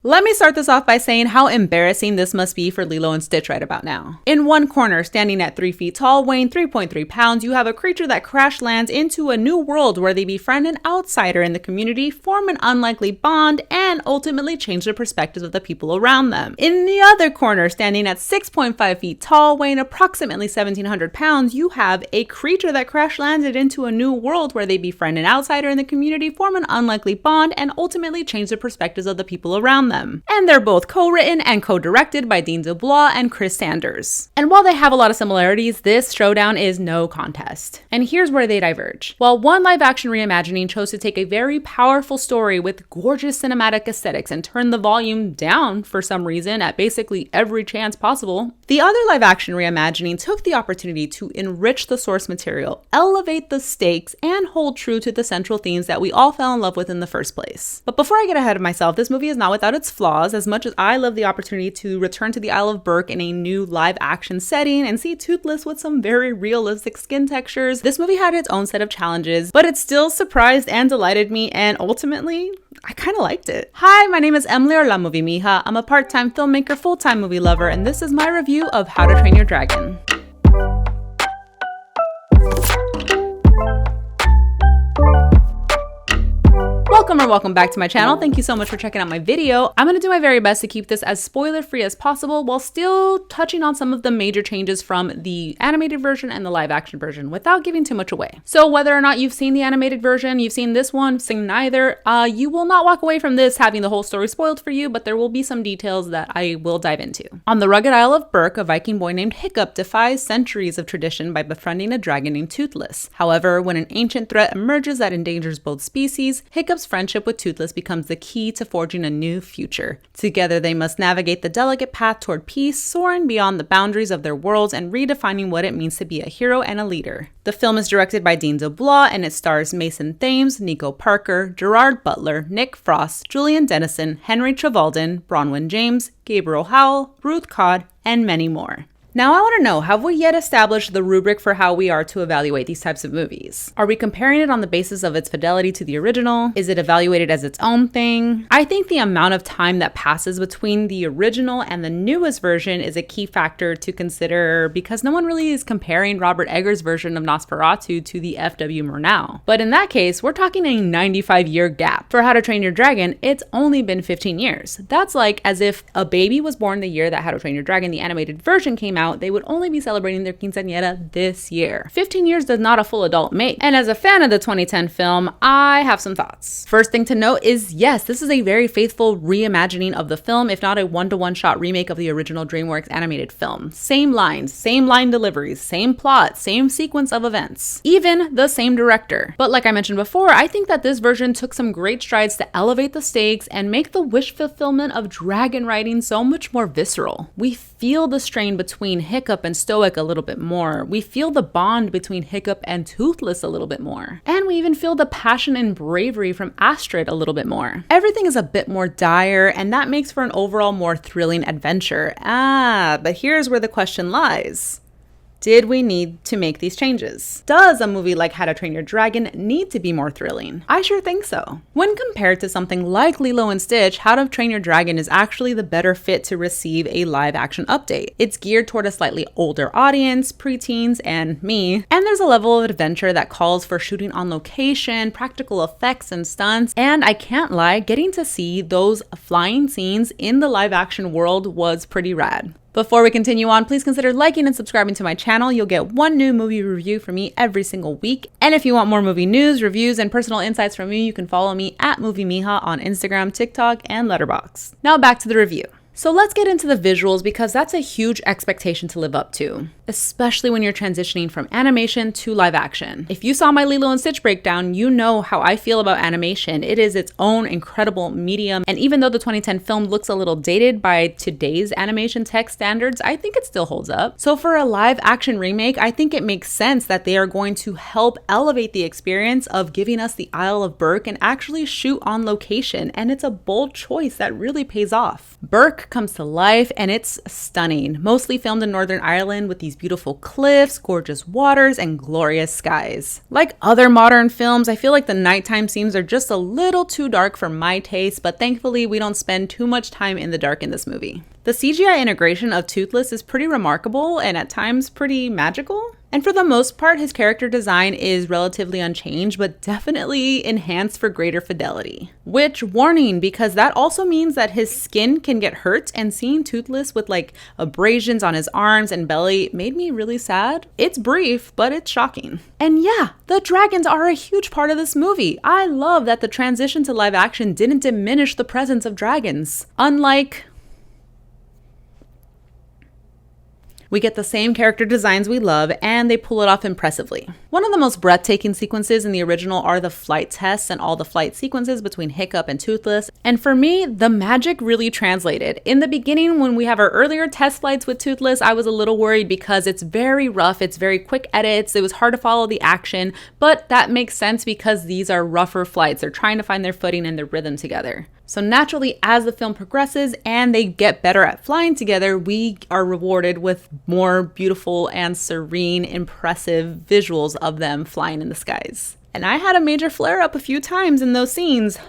Let me start this off by saying how embarrassing this must be for Lilo and Stitch right about now. In one corner, standing at 3 feet tall, weighing 3.3 pounds, you have a creature that crash lands into a new world where they befriend an outsider in the community, form an unlikely bond, and ultimately change the perspectives of the people around them. In the other corner, standing at 6.5 feet tall, weighing approximately 1,700 pounds, you have a creature that crash landed into a new world where they befriend an outsider in the community, form an unlikely bond, and ultimately change the perspectives of the people around them. And they're both co-written and co-directed by DeBlois and Chris Sanders. And while they have a lot of similarities, this showdown is no contest. And here's where they diverge. While one live-action reimagining chose to take a very powerful story with gorgeous cinematic aesthetics and turn the volume down for some reason at basically every chance possible, the other live-action reimagining took the opportunity to enrich the source material, elevate the stakes, and hold true to the central themes that we all fell in love with in the first place. But before I get ahead of myself, this movie is not without its flaws. As much as I love the opportunity to return to the Isle of Berk in a new live-action setting and see Toothless with some very realistic skin textures, this movie had its own set of challenges, but it still surprised and delighted me, and ultimately, I kind of liked it. Hi, my name is Emily, or La Movie Mija. I'm a part-time filmmaker, full-time movie lover, and this is my review of How to Train Your Dragon. Welcome back to my channel. Thank you so much for checking out my video. I'm going to do my very best to keep this as spoiler-free as possible while still touching on some of the major changes from the animated version and the live-action version without giving too much away. So whether or not you've seen the animated version, you've seen this one, seen neither, you will not walk away from this having the whole story spoiled for you, but there will be some details that I will dive into. On the rugged Isle of Berk, a Viking boy named Hiccup defies centuries of tradition by befriending a dragon named Toothless. However, when an ancient threat emerges that endangers both species, Hiccup's friendship with Toothless becomes the key to forging a new future. Together, they must navigate the delicate path toward peace, soaring beyond the boundaries of their worlds and redefining what it means to be a hero and a leader. The film is directed by DeBlois and it stars Mason Thames, Nico Parker, Gerard Butler, Nick Frost, Julian Dennison, Henry Trevelyan, Bronwyn James, Gabriel Howell, Ruth Codd, and many more. Now I want to know, have we yet established the rubric for how we are to evaluate these types of movies? Are we comparing it on the basis of its fidelity to the original? Is it evaluated as its own thing? I think the amount of time that passes between the original and the newest version is a key factor to consider because no one really is comparing Robert Eggers' version of Nosferatu to the F.W. Murnau. But in that case, we're talking a 95-year gap. For How to Train Your Dragon, it's only been 15 years. That's like as if a baby was born the year that How to Train Your Dragon, the animated version, came out, they would only be celebrating their quinceañera this year. 15 years does not a full adult make. And as a fan of the 2010 film, I have some thoughts. First thing to note is, yes, this is a very faithful reimagining of the film, if not a one-to-one shot remake of the original DreamWorks animated film. Same lines, same line deliveries, same plot, same sequence of events, even the same director. But like I mentioned before, I think that this version took some great strides to elevate the stakes and make the wish fulfillment of dragon riding so much more visceral. We feel the strain between Hiccup and Stoic a little bit more. We feel the bond between Hiccup and Toothless a little bit more. And we even feel the passion and bravery from Astrid a little bit more. Everything is a bit more dire, and that makes for an overall more thrilling adventure. But here's where the question lies. Did we need to make these changes? Does a movie like How to Train Your Dragon need to be more thrilling? I sure think so. When compared to something like Lilo and Stitch, How to Train Your Dragon is actually the better fit to receive a live action update. It's geared toward a slightly older audience, preteens, and me, and there's a level of adventure that calls for shooting on location, practical effects and stunts, and I can't lie, getting to see those flying scenes in the live action world was pretty rad. Before we continue on, please consider liking and subscribing to my channel. You'll get one new movie review from me every single week. And if you want more movie news, reviews, and personal insights from me, you can follow me at Movie Mija on Instagram, TikTok, and Letterboxd. Now back to the review. So let's get into the visuals because that's a huge expectation to live up to, especially when you're transitioning from animation to live action. If you saw my Lilo and Stitch breakdown, you know how I feel about animation. It is its own incredible medium, and even though the 2010 film looks a little dated by today's animation tech standards, I think it still holds up. So for a live action remake, I think it makes sense that they are going to help elevate the experience of giving us the Isle of Berk and actually shoot on location, and it's a bold choice that really pays off. Berk comes to life and it's stunning, mostly filmed in Northern Ireland with these beautiful cliffs, gorgeous waters, and glorious skies. Like other modern films, I feel like the nighttime scenes are just a little too dark for my taste, but thankfully we don't spend too much time in the dark in this movie. The CGI integration of Toothless is pretty remarkable and at times pretty magical. And for the most part, his character design is relatively unchanged, but definitely enhanced for greater fidelity. Which, warning, because that also means that his skin can get hurt, and seeing Toothless with like abrasions on his arms and belly made me really sad. It's brief, but it's shocking. And yeah, the dragons are a huge part of this movie. I love that the transition to live action didn't diminish the presence of dragons. Unlike... we get the same character designs we love, and they pull it off impressively. One of the most breathtaking sequences in the original are the flight tests and all the flight sequences between Hiccup and Toothless. And for me, the magic really translated. In the beginning, when we have our earlier test flights with Toothless, I was a little worried because it's very rough, it's very quick edits, it was hard to follow the action, but that makes sense because these are rougher flights. They're trying to find their footing and their rhythm together. So naturally, as the film progresses and they get better at flying together, we are rewarded with more beautiful and serene, impressive visuals of them flying in the skies. And I had a major flare up a few times in those scenes.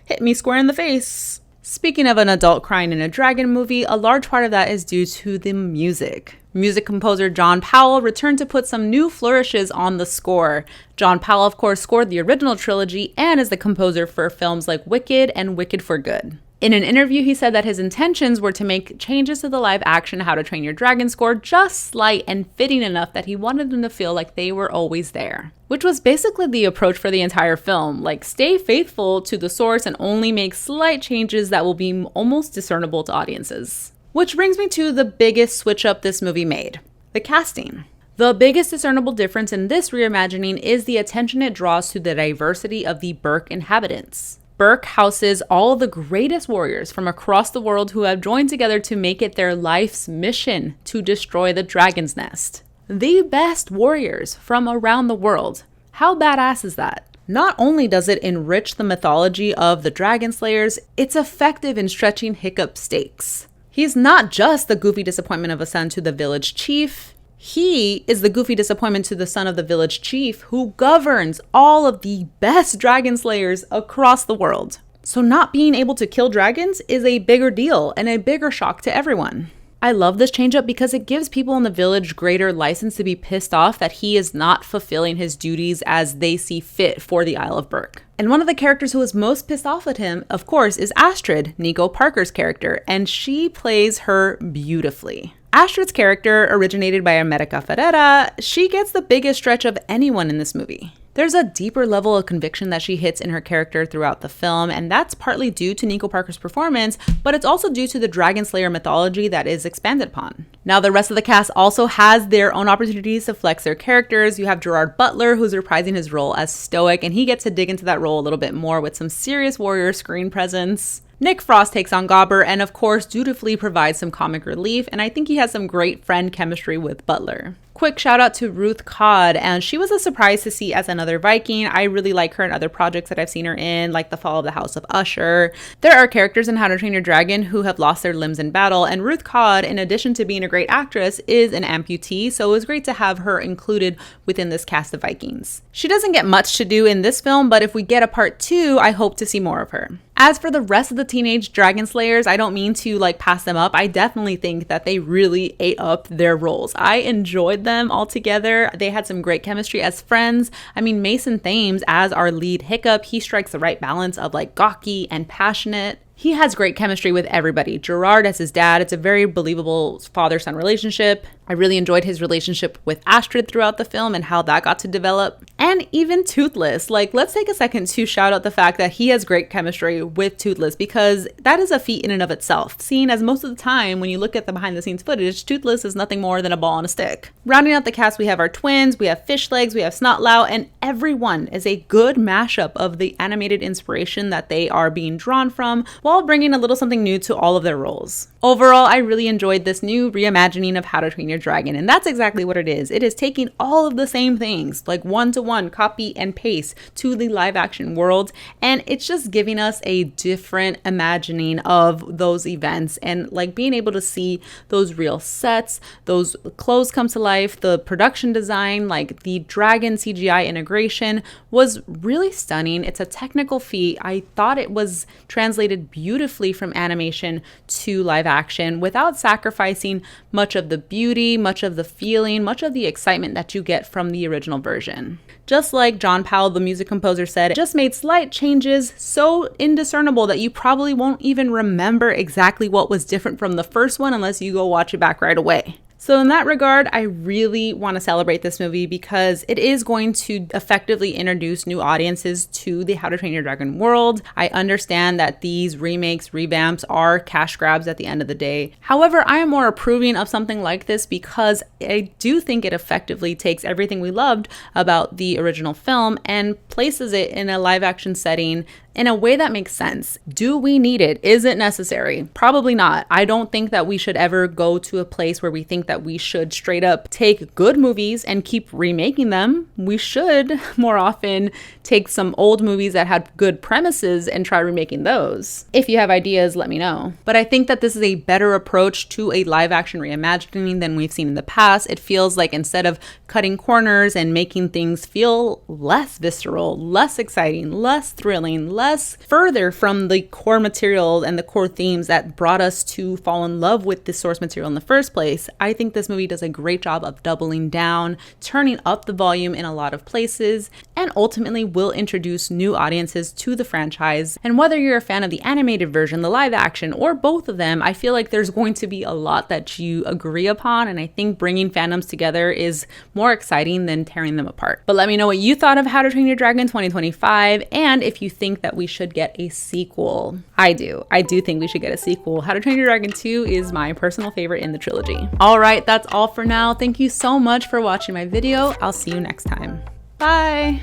Hit me square in the face. Speaking of an adult crying in a dragon movie, a large part of that is due to the music. Music composer John Powell returned to put some new flourishes on the score. John Powell, of course, scored the original trilogy and is the composer for films like Wicked and Wicked for Good. In an interview, he said that his intentions were to make changes to the live action How to Train Your Dragon score just slight and fitting enough that he wanted them to feel like they were always there. Which was basically the approach for the entire film, like stay faithful to the source and only make slight changes that will be almost discernible to audiences. Which brings me to the biggest switch up this movie made, the casting. The biggest discernible difference in this reimagining is the attention it draws to the diversity of the Berk inhabitants. Berk houses all of the greatest warriors from across the world who have joined together to make it their life's mission to destroy the dragon's nest. The best warriors from around the world. How badass is that? Not only does it enrich the mythology of the dragon slayers, it's effective in stretching Hiccup's stakes. He's not just the goofy disappointment of a son to the village chief. He is the goofy disappointment to the son of the village chief who governs all of the best dragon slayers across the world. So not being able to kill dragons is a bigger deal and a bigger shock to everyone. I love this change up because it gives people in the village greater license to be pissed off that he is not fulfilling his duties as they see fit for the Isle of Berk. And one of the characters who is most pissed off at him, of course, is Astrid, Nico Parker's character, and she plays her beautifully. Astrid's character, originated by America Ferrera, she gets the biggest stretch of anyone in this movie. There's a deeper level of conviction that she hits in her character throughout the film, and that's partly due to Nico Parker's performance, but it's also due to the Dragon Slayer mythology that is expanded upon. Now, the rest of the cast also has their own opportunities to flex their characters. You have Gerard Butler, who's reprising his role as Stoic, and he gets to dig into that role a little bit more with some serious warrior screen presence. Nick Frost takes on Gobber and of course dutifully provides some comic relief, and I think he has some great friend chemistry with Butler. Quick shout out to Ruth Codd, and she was a surprise to see as another Viking. I really like her in other projects that I've seen her in, like The Fall of the House of Usher. There are characters in How to Train Your Dragon who have lost their limbs in battle, and Ruth Codd, in addition to being a great actress, is an amputee, so it was great to have her included within this cast of Vikings. She doesn't get much to do in this film, but if we get a part 2, I hope to see more of her. As for the rest of the teenage dragon slayers, I don't mean to pass them up. I definitely think that they really ate up their roles. I enjoyed them all together. They had some great chemistry as friends. I mean, Mason Thames as our lead Hiccup, he strikes the right balance of gawky and passionate. He has great chemistry with everybody. Gerard as his dad, it's a very believable father-son relationship. I really enjoyed his relationship with Astrid throughout the film and how that got to develop. And even Toothless. Let's take a second to shout out the fact that he has great chemistry with Toothless, because that is a feat in and of itself. Seeing as most of the time when you look at the behind-the-scenes footage, Toothless is nothing more than a ball on a stick. Rounding out the cast, we have our twins, we have Fishlegs, we have Snotlout, and everyone is a good mashup of the animated inspiration that they are being drawn from, while bringing a little something new to all of their roles. Overall, I really enjoyed this new reimagining of How to Train Your Your Dragon. And that's exactly what it is. It is taking all of the same things, like one-to-one copy and paste to the live action world. And it's just giving us a different imagining of those events and like being able to see those real sets, those clothes come to life, the production design, like the dragon CGI integration was really stunning. It's a technical feat. I thought it was translated beautifully from animation to live action without sacrificing much of the beauty, much of the feeling, much of the excitement that you get from the original version. Just like John Powell, the music composer, said, it just made slight changes so indiscernible that you probably won't even remember exactly what was different from the first one unless you go watch it back right away. So in that regard, I really want to celebrate this movie because it is going to effectively introduce new audiences to the How to Train Your Dragon world. I understand that these remakes, revamps are cash grabs at the end of the day. However, I am more approving of something like this because I do think it effectively takes everything we loved about the original film and places it in a live action setting in a way that makes sense. Do we need it? Is it necessary? Probably not. I don't think that we should ever go to a place where we think that we should straight up take good movies and keep remaking them. We should more often take some old movies that had good premises and try remaking those. If you have ideas, let me know. But I think that this is a better approach to a live action reimagining than we've seen in the past. It feels like instead of cutting corners and making things feel less visceral, less exciting, less thrilling, less further from the core material and the core themes that brought us to fall in love with the source material in the first place, I think this movie does a great job of doubling down, turning up the volume in a lot of places, and ultimately will introduce new audiences to the franchise. And whether you're a fan of the animated version, the live action, or both of them, I feel like there's going to be a lot that you agree upon, and I think bringing fandoms together is more exciting than tearing them apart. But let me know what you thought of How to Train Your Dragon 2025, and if you think that we should get a sequel. I do think we should get a sequel. How to Train Your Dragon 2 is my personal favorite in the trilogy. All right, that's all for now. Thank you so much for watching my video. I'll see you next time. Bye.